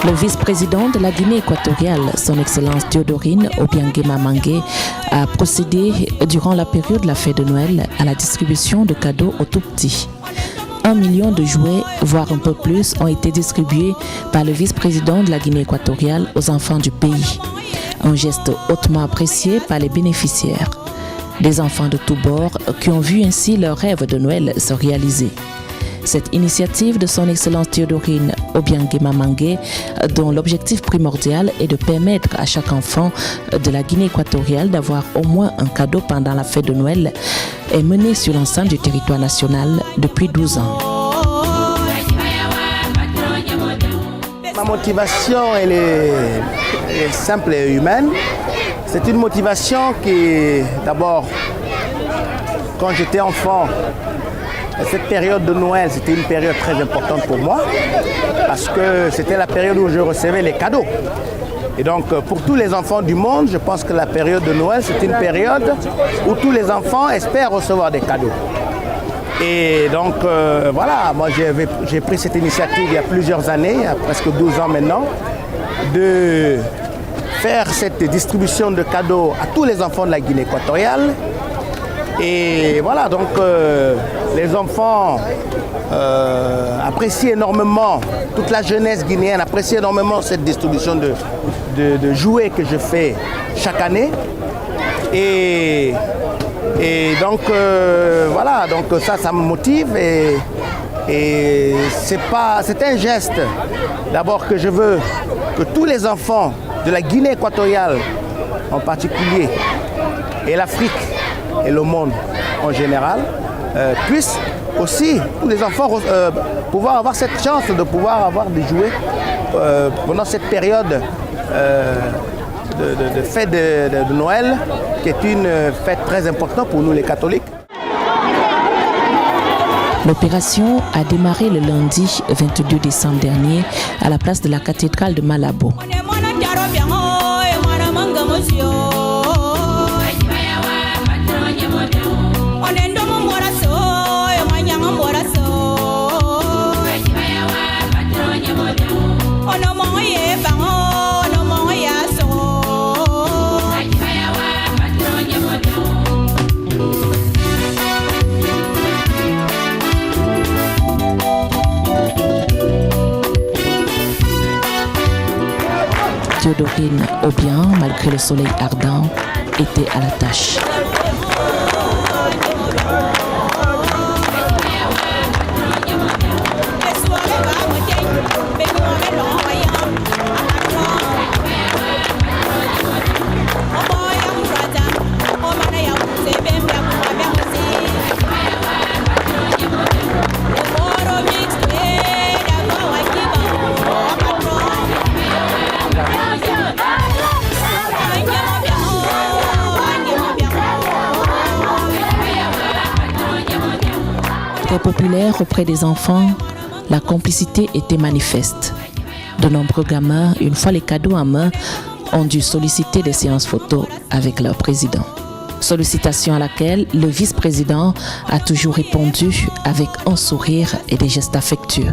Le vice-président de la Guinée équatoriale, son Excellence Théodorine Obiangema Mangué, a procédé durant la période de la fête de Noël à la distribution de cadeaux aux tout-petits. 1 million de jouets, voire un peu plus, ont été distribués par le vice-président de la Guinée équatoriale aux enfants du pays. Un geste hautement apprécié par les bénéficiaires. Des enfants de tous bords qui ont vu ainsi leur rêve de Noël se réaliser. Cette initiative de son Excellence Théodorine Obiangema Mangué, dont l'objectif primordial est de permettre à chaque enfant de la Guinée équatoriale d'avoir au moins un cadeau pendant la fête de Noël, est menée sur l'ensemble du territoire national depuis 12 ans. Ma motivation, elle est simple et humaine. C'est une motivation qui, d'abord, quand j'étais enfant, cette période de Noël, c'était une période très importante pour moi parce que c'était la période où je recevais les cadeaux. Et donc, pour tous les enfants du monde, je pense que la période de Noël, c'est une période où tous les enfants espèrent recevoir des cadeaux. Et donc, voilà, moi j'ai pris cette initiative il y a plusieurs années, il y a presque 12 ans maintenant, de faire cette distribution de cadeaux à tous les enfants de la Guinée équatoriale. Et voilà, donc les enfants apprécient énormément, toute la jeunesse guinéenne apprécie énormément cette distribution de jouets que je fais chaque année. Et donc voilà, donc ça me motive et c'est un geste d'abord que je veux que tous les enfants de la Guinée équatoriale en particulier et l'Afrique et le monde en général puissent aussi, tous les enfants, pouvoir avoir cette chance de pouvoir avoir des jouets pendant cette période de fête de Noël, qui est une fête très importante pour nous les catholiques. L'opération a démarré le lundi 22 décembre dernier à la place de la cathédrale de Malabo. Théodorine Obiang, malgré le soleil ardent, était à la tâche. Très populaire auprès des enfants, la complicité était manifeste. De nombreux gamins, une fois les cadeaux en main, ont dû solliciter des séances photos avec leur président. Sollicitation à laquelle le vice-président a toujours répondu avec un sourire et des gestes affectueux.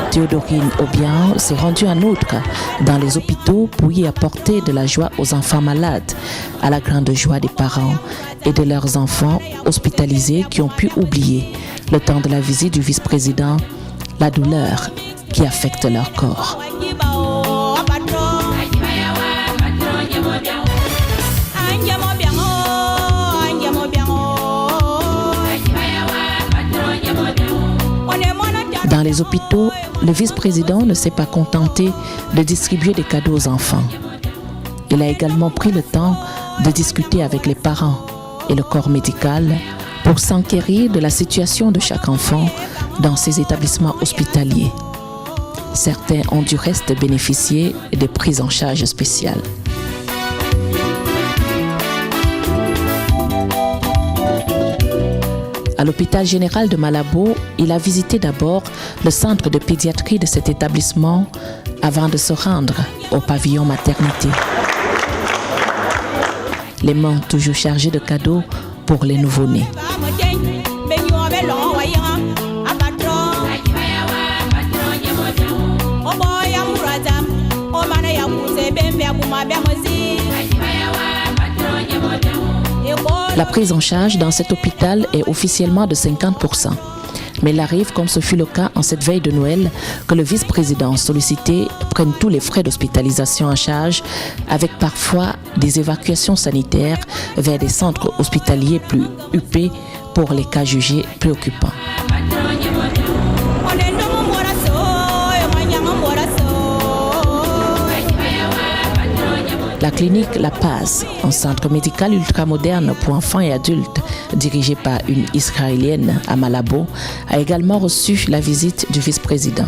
Théodorine Obiang s'est rendue en outre dans les hôpitaux pour y apporter de la joie aux enfants malades, à la grande joie des parents et de leurs enfants hospitalisés qui ont pu oublier, le temps de la visite du vice-président, la douleur qui affecte leur corps. Dans les hôpitaux, le vice-président ne s'est pas contenté de distribuer des cadeaux aux enfants. Il a également pris le temps de discuter avec les parents et le corps médical pour s'enquérir de la situation de chaque enfant dans ces établissements hospitaliers. Certains ont du reste bénéficié des prises en charge spéciales. À l'hôpital général de Malabo, il a visité d'abord le centre de pédiatrie de cet établissement avant de se rendre au pavillon maternité. Les mains toujours chargées de cadeaux pour les nouveau-nés. La prise en charge dans cet hôpital est officiellement de 50%. Mais il arrive, comme ce fut le cas en cette veille de Noël, que le vice-président sollicité prenne tous les frais d'hospitalisation en charge, avec parfois des évacuations sanitaires vers des centres hospitaliers plus huppés pour les cas jugés préoccupants. La clinique La Paz, un centre médical ultramoderne pour enfants et adultes dirigé par une Israélienne à Malabo, a également reçu la visite du vice-président.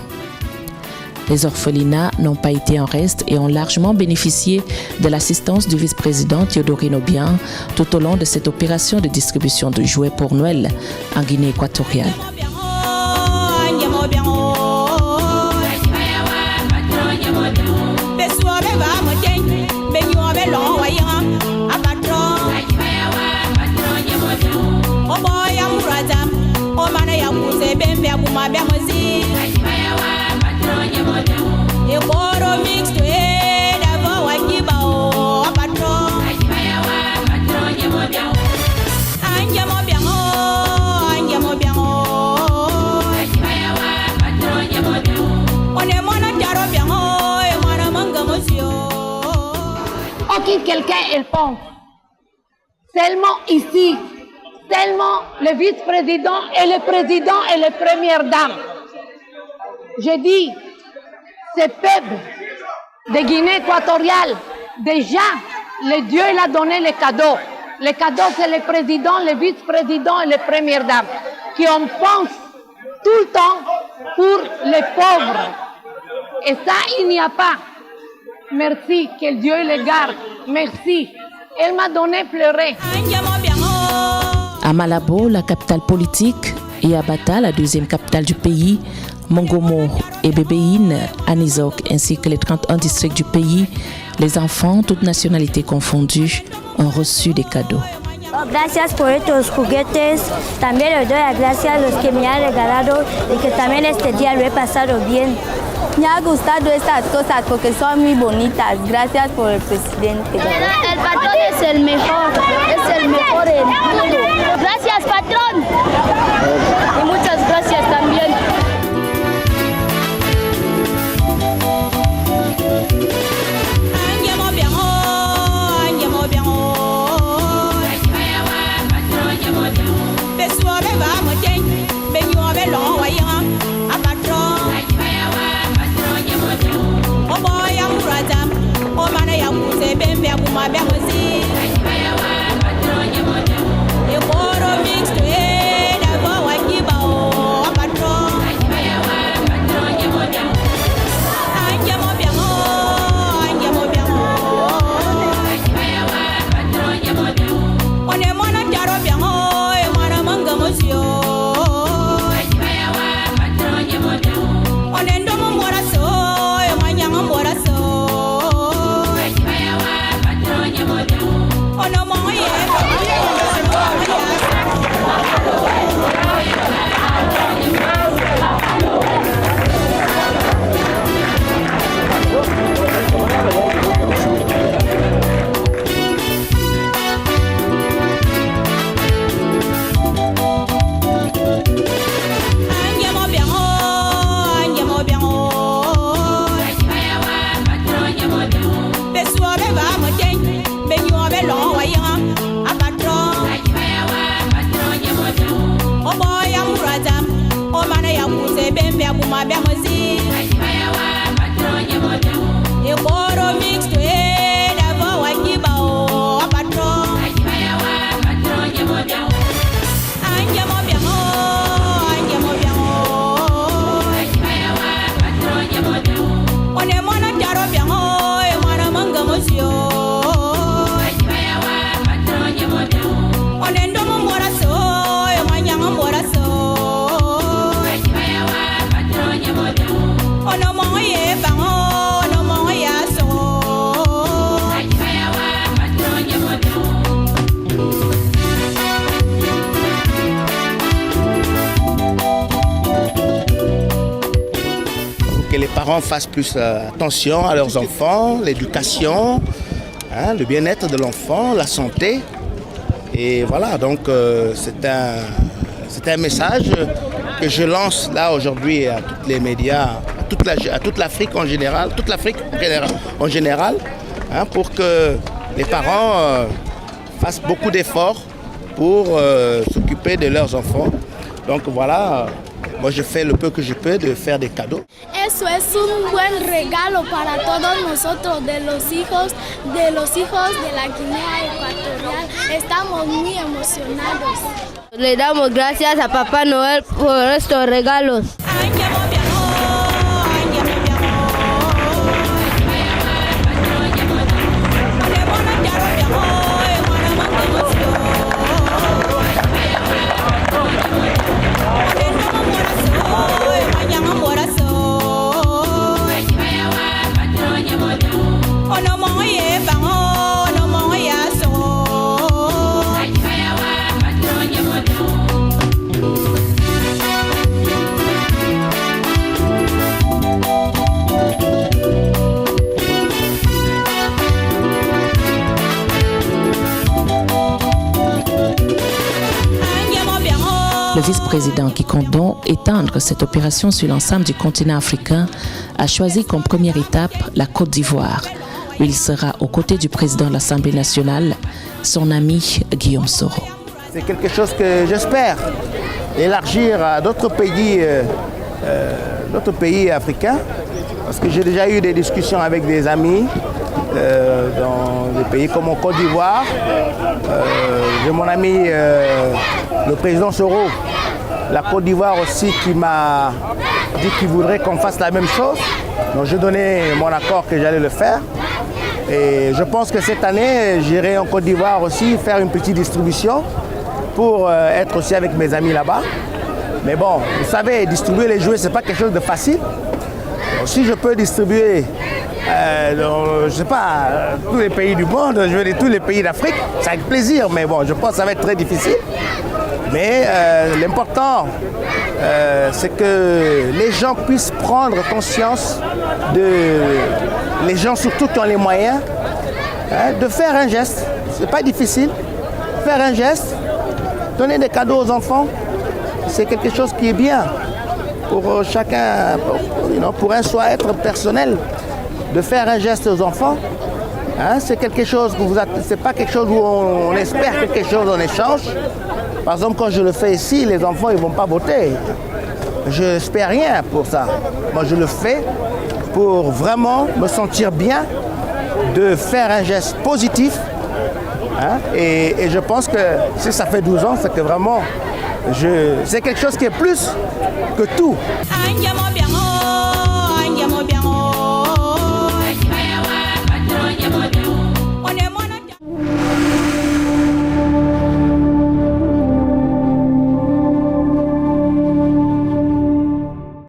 Les orphelinats n'ont pas été en reste et ont largement bénéficié de l'assistance du vice-président Théodorine Obiang tout au long de cette opération de distribution de jouets pour Noël en Guinée équatoriale. Quelqu'un elle pense seulement ici, seulement le vice-président et le président et les premières dames. Je dis, ce peuple de Guinée équatoriale, déjà, le Dieu il a donné les cadeaux. Les cadeaux, c'est le président, le vice-président et les premières dames qui en pensent tout le temps pour les pauvres. Et ça, il n'y a pas. Merci, que Dieu les garde. Merci. Elle m'a donné pleurer. À Malabo, la capitale politique, et à Bata, la deuxième capitale du pays, Mongomo et Bébéine, Anisok, ainsi que les 31 districts du pays, les enfants, toutes nationalités confondues, ont reçu des cadeaux. Gracias por estos juguetes. También les doy las gracias a los que me han regalado y que también este día lo he pasado bien. Me ha gustado estas cosas porque son muy bonitas. Gracias por el presidente. El patrón es el mejor en todo. Gracias, patrón. Y muchas gracias también. que les parents fassent plus attention à leurs enfants, l'éducation, hein, le bien-être de l'enfant, la santé. Et voilà, donc c'est un message que je lance là aujourd'hui à tous les médias, à toute l'Afrique en général, hein, pour que les parents fassent beaucoup d'efforts pour s'occuper de leurs enfants. Donc voilà, moi je fais le peu que je peux de faire des cadeaux. Eso es un buen regalo para todos nosotros, de los hijos de la Guinea Ecuatorial. Estamos muy emocionados. Le damos gracias a Papá Noel por estos regalos. Le vice-président qui compte donc étendre cette opération sur l'ensemble du continent africain a choisi comme première étape la Côte d'Ivoire, où il sera aux côtés du président de l'Assemblée nationale, son ami Guillaume Soro. C'est quelque chose que j'espère élargir à d'autres pays africains, parce que j'ai déjà eu des discussions avec des amis dans des pays comme en Côte d'Ivoire. J'ai mon ami le président Soro, la Côte d'Ivoire aussi, qui m'a dit qu'il voudrait qu'on fasse la même chose. Donc j'ai donné mon accord que j'allais le faire. Et je pense que cette année, j'irai en Côte d'Ivoire aussi faire une petite distribution pour être aussi avec mes amis là-bas. Mais bon, vous savez, distribuer les jouets, c'est pas quelque chose de facile. Donc, si je peux distribuer, je ne sais pas, tous les pays du monde, je veux dire tous les pays d'Afrique, c'est avec plaisir. Mais bon, je pense que ça va être très difficile. Mais l'important, c'est que les gens puissent prendre conscience les gens surtout qui ont les moyens, hein, de faire un geste. C'est pas difficile. Faire un geste, donner des cadeaux aux enfants, c'est quelque chose qui est bien pour chacun, pour un être personnel, de faire un geste aux enfants. Hein, c'est quelque chose c'est pas quelque chose où on espère quelque chose en échange. Par exemple, quand je le fais ici, les enfants ils vont pas voter. Je n'espère rien pour ça. Moi, je le fais pour vraiment me sentir bien, de faire un geste positif. Hein, et je pense que si ça fait 12 ans, c'est que vraiment, c'est quelque chose qui est plus que tout.